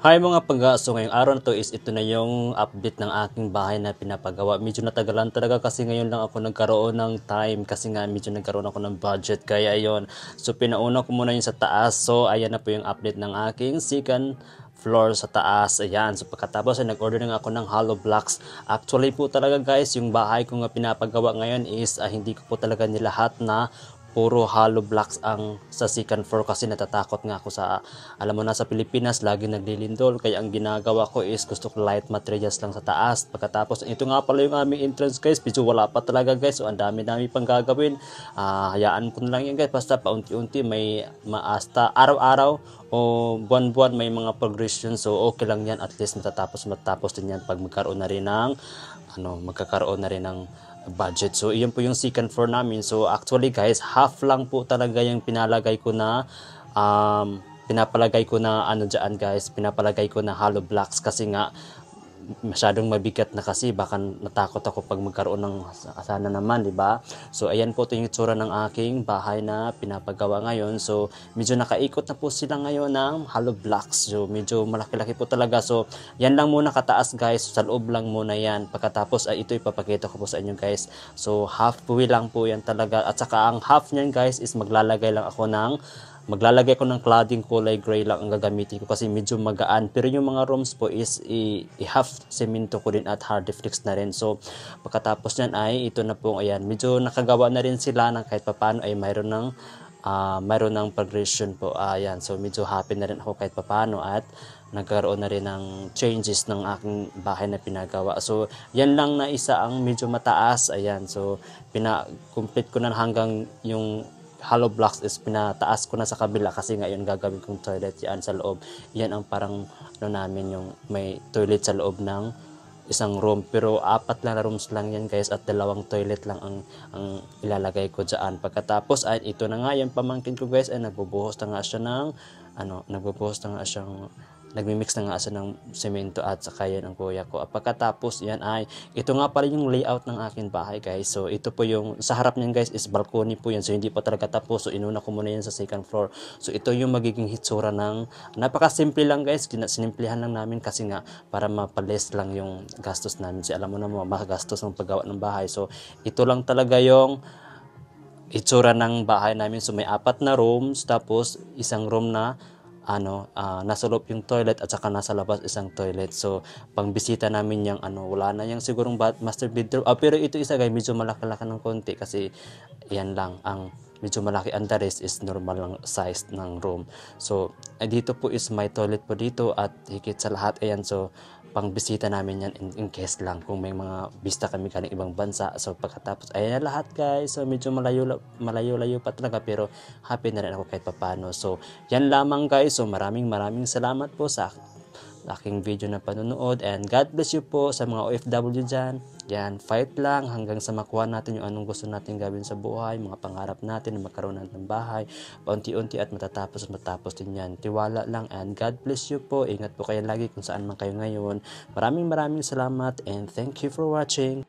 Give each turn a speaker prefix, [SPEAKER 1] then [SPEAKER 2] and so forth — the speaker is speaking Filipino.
[SPEAKER 1] Hi mga pag-aaso, ngayong araw na to is ito na yung update ng aking bahay na pinapagawa. Medyo natagalan talaga kasi ngayon lang ako nagkaroon ng time kasi nga medyo nagkaroon ako ng budget kaya ayon. So pinauna ko muna yung sa taas. So ayan na po yung update ng aking second floor sa taas. Ayan. So pagkatapos ay nag-order na ako ng hollow blocks. Actually po talaga guys, yung bahay ko nga pinapagawa ngayon is hindi ko po talaga nilahat na puro hollow blocks ang sa second floor kasi natatakot nga ako sa, alam mo na sa Pilipinas lagi naglilindol, kaya ang ginagawa ko is gusto ko light materials lang sa taas. Pagkatapos ito nga pala yung aming entrance guys, medyo wala pa talaga guys, so ang dami pang gagawin. Hayaan ko na lang yan guys, basta paunti-unti may maasta araw-araw o buwan-buwan may mga progression, so okay lang yan, at least matapos din yan pag magkaroon na rin ng magkakaroon na rin ng budget. So iyon po yung second floor namin. So actually guys, half lang po talaga yung pinapalagay ko na pinapalagay ko na hollow blocks kasi nga masyadong mabigat na kasi baka natakot ako pag magkaroon ng sana naman, di ba? So ayan po ito yung itsura ng aking bahay na pinapagawa ngayon. So medyo nakaikot na po sila ngayon ng hollow blocks. So medyo malaki-laki po talaga. So yan lang muna kataas guys, sa loob lang muna yan. Pagkatapos ito ipapakita ko po sa inyo guys. So halfway lang po yan talaga, at saka ang half niyan guys is maglalagay ko ng cladding kulay gray lang ang gagamitin ko kasi medyo magaan. Pero yung mga rooms po is i-half semento ko din at hard fix na rin. So pagkatapos nyan ay ito na po, ayan, medyo nakagawa na rin sila ng kahit papano ay mayroon ng progression po. Ayan, so medyo happy na rin ako kahit papano at nagkaroon na rin ng changes ng aking bahay na pinagawa. So yan lang na isa ang medyo mataas. Ayan, so complete ko na hanggang yung hollow blocks is pinataas ko na sa kabila kasi ngayon gagawin kong toilet yan sa loob. Yan ang parang namin yung may toilet sa loob ng isang room, pero 4 lang na rooms lang yan guys at 2 toilet lang ang ilalagay ko dyan. Pagkatapos ay ito na nga yung pamangkin ko guys ay nagmimix na nga siya ng semento at saka yan ang kuya ko. Pagkatapos yan ay ito nga pala yung layout ng akin bahay guys. So ito po yung sa harap niyan guys is balcony po yan, so hindi pa talaga tapos. So inuna ko muna yan sa second floor. So ito yung magiging hitsura ng napaka-simple lang guys, sinimplihan lang namin kasi nga para mapaless lang yung gastos namin. So alam mo na magastos ng paggawa ng bahay. So ito lang talaga yung hitsura ng bahay namin. So may 4 na rooms, tapos isang room na nasa loob yung toilet at saka nasa labas isang toilet. So pang bisita namin yung wala na yung sigurong master bedroom. Pero ito isa guys, medyo malaki-laki ng konti kasi yan lang ang medyo malaki, and the rest is normal lang size ng room. So dito po is may toilet po dito at higit sa lahat ayan, so pang bisita namin yan in case lang kung may mga bista kami galing ibang bansa. So pagkatapos ayan na lahat guys, so medyo malayo pa talaga pero happy na rin ako kahit papano. So yan lamang guys, so maraming salamat po sa aking video na panonood, and God bless you po sa mga OFW dyan. Yan, fight lang hanggang sa makuha natin yung anong gusto natin gawin sa buhay, mga pangarap natin na magkaroon ng bahay, paunti-unti at matatapos din yan. Tiwala lang, and God bless you po. Ingat po kayo lagi kung saan man kayo ngayon. Maraming salamat and thank you for watching.